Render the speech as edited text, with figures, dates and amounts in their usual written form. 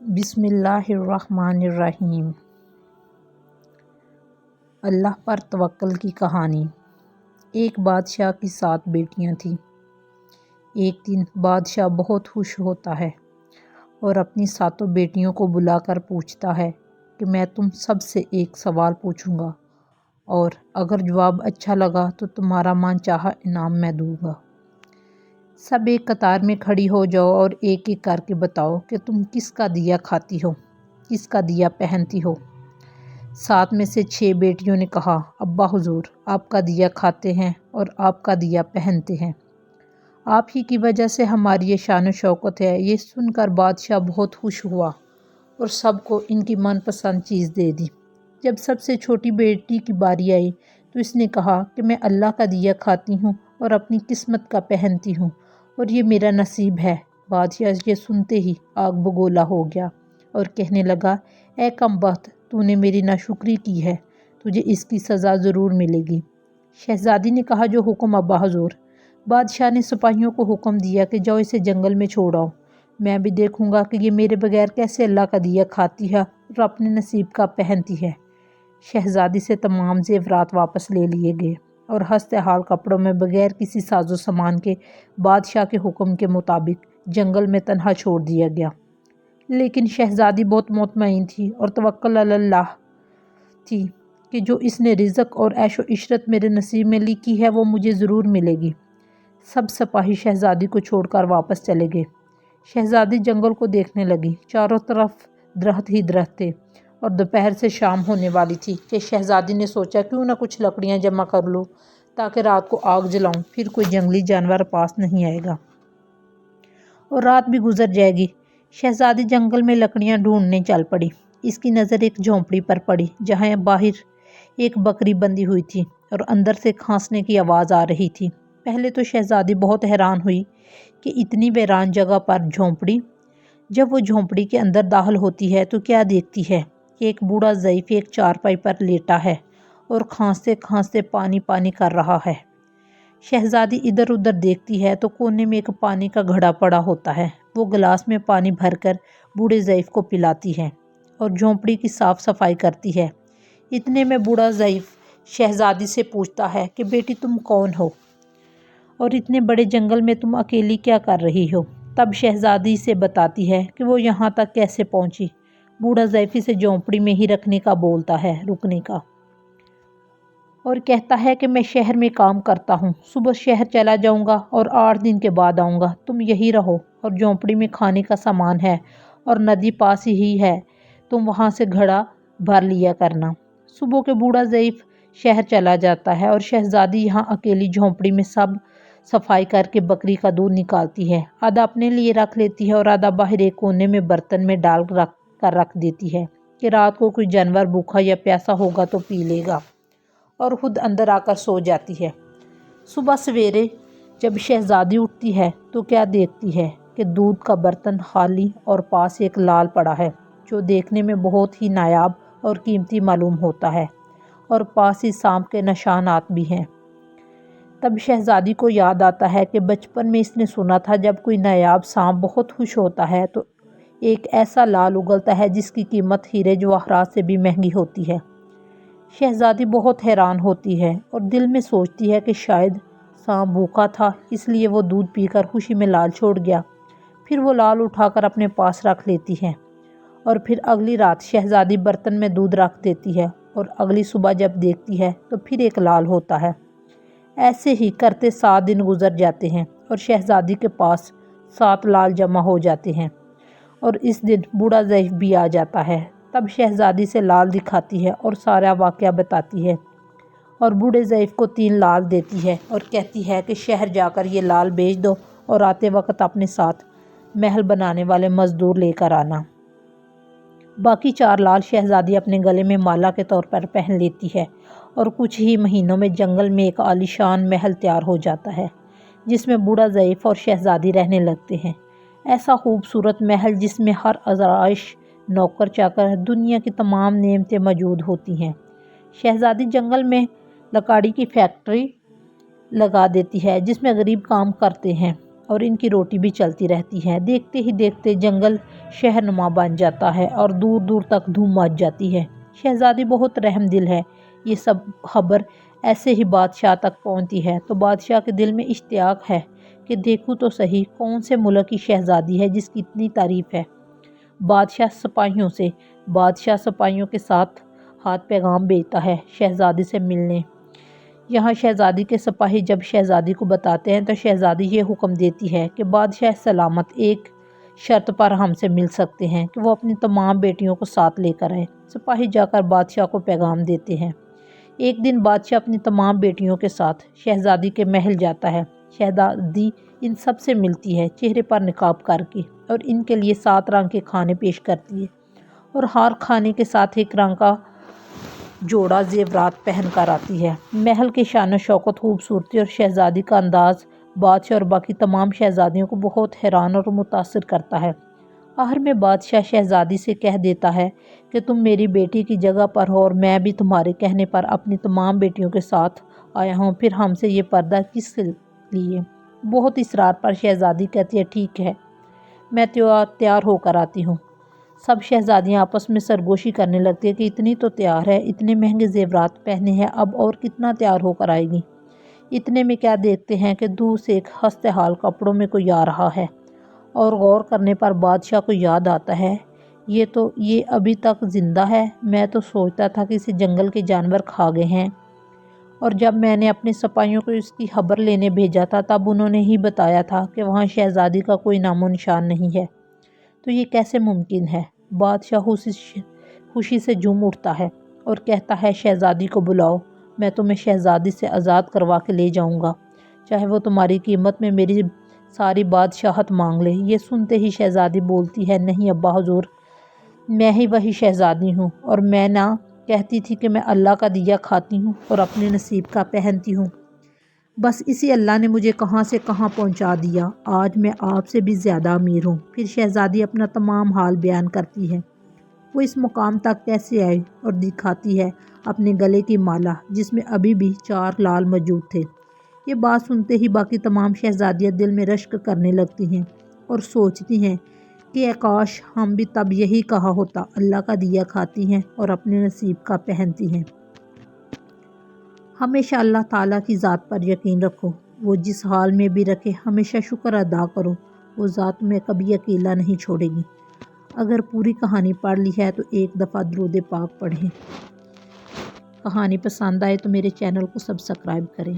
بسم اللہ الرحمن الرحیم۔ اللہ پر توکل کی کہانی۔ ایک بادشاہ کی 7 بیٹیاں تھیں۔ ایک دن بادشاہ بہت خوش ہوتا ہے اور اپنی 7 بیٹیوں کو بلا کر پوچھتا ہے کہ میں تم سب سے ایک سوال پوچھوں گا اور اگر جواب اچھا لگا تو تمہارا من چاہا انعام میں دوں گا۔ سب ایک قطار میں کھڑی ہو جاؤ اور ایک ایک کر کے بتاؤ کہ تم کس کا دیا کھاتی ہو، کس کا دیا پہنتی ہو۔ 7 میں سے 6 بیٹیوں نے کہا، ابا حضور آپ کا دیا کھاتے ہیں اور آپ کا دیا پہنتے ہیں، آپ ہی کی وجہ سے ہماری یہ شان و شوکت ہے۔ یہ سن کر بادشاہ بہت خوش ہوا اور سب کو ان کی من پسند چیز دے دی۔ جب سب سے چھوٹی بیٹی کی باری آئی تو اس نے کہا کہ میں اللہ کا دیا کھاتی ہوں اور اپنی قسمت کا پہنتی ہوں اور یہ میرا نصیب ہے۔ بادشاہ یہ سنتے ہی آگ بگولا ہو گیا اور کہنے لگا، اے کم بخت، تو نے میری ناشکری کی ہے، تجھے اس کی سزا ضرور ملے گی۔ شہزادی نے کہا، جو حکم ابا حضور۔ بادشاہ نے سپاہیوں کو حکم دیا کہ جاؤ اسے جنگل میں چھوڑ آؤ، میں بھی دیکھوں گا کہ یہ میرے بغیر کیسے اللہ کا دیا کھاتی ہے اور اپنے نصیب کا پہنتی ہے۔ شہزادی سے تمام زیورات واپس لے لیے گئے اور ہنستے حال کپڑوں میں بغیر کسی ساز و سامان کے بادشاہ کے حکم کے مطابق جنگل میں تنہا چھوڑ دیا گیا۔ لیکن شہزادی بہت مطمئن تھی اور توکل علی اللہ تھی کہ جو اس نے رزق اور عیش و عشرت میرے نصیب میں لکھی ہے وہ مجھے ضرور ملے گی۔ سب سپاہی شہزادی کو چھوڑ کر واپس چلے گئے۔ شہزادی جنگل کو دیکھنے لگی، چاروں طرف درخت ہی درخت تھے اور دوپہر سے شام ہونے والی تھی کہ شہزادی نے سوچا کیوں نہ کچھ لکڑیاں جمع کر لوں تاکہ رات کو آگ جلاؤں، پھر کوئی جنگلی جانور پاس نہیں آئے گا اور رات بھی گزر جائے گی۔ شہزادی جنگل میں لکڑیاں ڈھونڈنے چل پڑی۔ اس کی نظر ایک جھونپڑی پر پڑی جہاں باہر ایک بکری بندھی ہوئی تھی اور اندر سے کھانسنے کی آواز آ رہی تھی۔ پہلے تو شہزادی بہت حیران ہوئی کہ اتنی ویران جگہ پر جھونپڑی۔ جب وہ جھونپڑی کے اندر داخل ہوتی ہے تو کیا دیکھتی ہے کہ ایک بوڑھا ضعیف ایک چارپائی پر لیٹا ہے اور کھانستے کھانستے پانی پانی کر رہا ہے۔ شہزادی ادھر ادھر دیکھتی ہے تو کونے میں ایک پانی کا گھڑا پڑا ہوتا ہے۔ وہ گلاس میں پانی بھر کر بوڑھے ضعیف کو پلاتی ہے اور جھونپڑی کی صاف صفائی کرتی ہے۔ اتنے میں بوڑھا ضعیف شہزادی سے پوچھتا ہے کہ بیٹی تم کون ہو اور اتنے بڑے جنگل میں تم اکیلی کیا کر رہی ہو؟ تب شہزادی سے بتاتی ہے کہ وہ یہاں تک کیسے پہنچی۔ بوڑھا ضعیف اسے جھونپڑی میں ہی رکھنے کا بولتا ہے، رکنے کا، اور کہتا ہے کہ میں شہر میں کام کرتا ہوں، صبح شہر چلا جاؤں گا اور 8 دن کے بعد آؤں گا، تم یہی رہو اور جھونپڑی میں کھانے کا سامان ہے اور ندی پاس ہی ہے، تم وہاں سے گھڑا بھر لیا کرنا۔ صبح کے بوڑھا ضعیف شہر چلا جاتا ہے اور شہزادی یہاں اکیلی جھونپڑی میں سب صفائی کر کے بکری کا دودھ نکالتی ہے، آدھا اپنے لیے رکھ لیتی ہے اور آدھا باہر ایک کونے میں برتن میں ڈال کر رکھ دیتی ہے کہ رات کو کوئی جانور بھوکا یا پیاسا ہوگا تو پی لے گا، اور خود اندر آ کر سو جاتی ہے۔ صبح سویرے جب شہزادی اٹھتی ہے تو کیا دیکھتی ہے کہ دودھ کا برتن خالی اور پاس ایک لال پڑا ہے جو دیکھنے میں بہت ہی نایاب اور قیمتی معلوم ہوتا ہے، اور پاس ہی سانپ کے نشانات بھی ہیں۔ تب شہزادی کو یاد آتا ہے کہ بچپن میں اس نے سنا تھا جب کوئی نایاب سانپ بہت خوش ہوتا ہے تو ایک ایسا لال اگلتا ہے جس کی قیمت ہیرے جواہرات سے بھی مہنگی ہوتی ہے۔ شہزادی بہت حیران ہوتی ہے اور دل میں سوچتی ہے کہ شاید سانپ بھوکا تھا اس لیے وہ دودھ پی کر خوشی میں لال چھوڑ گیا۔ پھر وہ لال اٹھا کر اپنے پاس رکھ لیتی ہے اور پھر اگلی رات شہزادی برتن میں دودھ رکھ دیتی ہے اور اگلی صبح جب دیکھتی ہے تو پھر ایک لال ہوتا ہے۔ ایسے ہی کرتے 7 دن گزر جاتے ہیں اور شہزادی کے پاس 7 لال جمع ہو جاتے ہیں، اور اس دن بوڑھا ضعیف بھی آ جاتا ہے۔ تب شہزادی سے لال دکھاتی ہے اور سارا واقعہ بتاتی ہے اور بوڑھے ضعیف کو 3 لال دیتی ہے اور کہتی ہے کہ شہر جا کر یہ لال بیچ دو اور آتے وقت اپنے ساتھ محل بنانے والے مزدور لے کر آنا۔ باقی 4 لال شہزادی اپنے گلے میں مالا کے طور پر پہن لیتی ہے اور کچھ ہی مہینوں میں جنگل میں ایک عالیشان محل تیار ہو جاتا ہے جس میں بوڑھا ضعیف اور شہزادی رہنے لگتے ہیں۔ ایسا خوبصورت محل جس میں ہر آرائش، نوکر چاکر، دنیا کی تمام نعمتیں موجود ہوتی ہیں۔ شہزادی جنگل میں لکڑی کی فیکٹری لگا دیتی ہے جس میں غریب کام کرتے ہیں اور ان کی روٹی بھی چلتی رہتی ہے۔ دیکھتے ہی دیکھتے جنگل شہرنما بن جاتا ہے اور دور دور تک دھوم مچ جاتی ہے۔ شہزادی بہت رحم دل ہے۔ یہ سب خبر ایسے ہی بادشاہ تک پہنچتی ہے تو بادشاہ کے دل میں اشتیاق ہے کہ دیکھوں تو صحیح کون سے ملک کی شہزادی ہے جس کی اتنی تعریف ہے۔ بادشاہ سپاہیوں کے ساتھ ہاتھ پیغام بھیجتا ہے شہزادی سے ملنے۔ یہاں شہزادی کے سپاہی جب شہزادی کو بتاتے ہیں تو شہزادی یہ حکم دیتی ہے کہ بادشاہ سلامت ایک شرط پر ہم سے مل سکتے ہیں کہ وہ اپنی تمام بیٹیوں کو ساتھ لے کر آئے۔ سپاہی جا کر بادشاہ کو پیغام دیتے ہیں۔ ایک دن بادشاہ اپنی تمام بیٹیوں کے ساتھ شہزادی کے محل جاتا ہے۔ شہزادی ان سب سے ملتی ہے چہرے پر نقاب کر کے اور ان کے لیے 7 رنگ کے کھانے پیش کرتی ہے اور ہر کھانے کے ساتھ ایک رنگ کا جوڑا زیورات پہن کر آتی ہے۔ محل کے شان و شوکت، خوبصورتی اور شہزادی کا انداز بادشاہ اور باقی تمام شہزادیوں کو بہت حیران اور متاثر کرتا ہے۔ آخر میں بادشاہ شہزادی سے کہہ دیتا ہے کہ تم میری بیٹی کی جگہ پر ہو اور میں بھی تمہارے کہنے پر اپنی تمام بیٹیوں کے ساتھ آیا ہوں، پھر ہم سے یہ پردہ کس لیے؟ بہت اصرار پر شہزادی کہتی ہے ٹھیک ہے، میں تیار ہو کر آتی ہوں۔ سب شہزادیاں آپس میں سرگوشی کرنے لگتی ہے کہ اتنی تو تیار ہے، اتنے مہنگے زیورات پہنے ہیں، اب اور کتنا تیار ہو کر آئے گی۔ اتنے میں کیا دیکھتے ہیں کہ دور سے ایک خستہ حال کپڑوں میں کوئی آ رہا ہے اور غور کرنے پر بادشاہ کو یاد آتا ہے یہ ابھی تک زندہ ہے۔ میں تو سوچتا تھا کہ اسے جنگل کے جانور کھا گئے ہیں، اور جب میں نے اپنے سپاہیوں کو اس کی خبر لینے بھیجا تھا تب انہوں نے ہی بتایا تھا کہ وہاں شہزادی کا کوئی نام و نشان نہیں ہے، تو یہ کیسے ممکن ہے؟ بادشاہ خوشی سے جھوم اٹھتا ہے اور کہتا ہے شہزادی کو بلاؤ، میں تمہیں شہزادی سے آزاد کروا کے لے جاؤں گا، چاہے وہ تمہاری قیمت میں میری ساری بادشاہت مانگ لے۔ یہ سنتے ہی شہزادی بولتی ہے نہیں ابا حضور، میں ہی وہی شہزادی ہوں، اور میں نہ کہتی تھی کہ میں اللہ کا دیا کھاتی ہوں اور اپنے نصیب کا پہنتی ہوں، بس اسی اللہ نے مجھے کہاں سے کہاں پہنچا دیا، آج میں آپ سے بھی زیادہ امیر ہوں۔ پھر شہزادی اپنا تمام حال بیان کرتی ہے، وہ اس مقام تک کیسے آئی، اور دکھاتی ہے اپنے گلے کی مالا جس میں ابھی بھی 4 لال موجود تھے۔ یہ بات سنتے ہی باقی تمام شہزادیاں دل میں رشک کرنے لگتی ہیں اور سوچتی ہیں کہ اے کاش ہم بھی تب یہی کہا ہوتا، اللہ کا دیا کھاتی ہیں اور اپنے نصیب کا پہنتی ہیں۔ ہمیشہ اللہ تعالیٰ کی ذات پر یقین رکھو، وہ جس حال میں بھی رکھے ہمیشہ شکر ادا کرو، وہ ذات تمہیں کبھی اکیلا نہیں چھوڑے گی۔ اگر پوری کہانی پڑھ لی ہے تو ایک دفعہ درود پاک پڑھیں۔ کہانی پسند آئے تو میرے چینل کو سبسکرائب کریں۔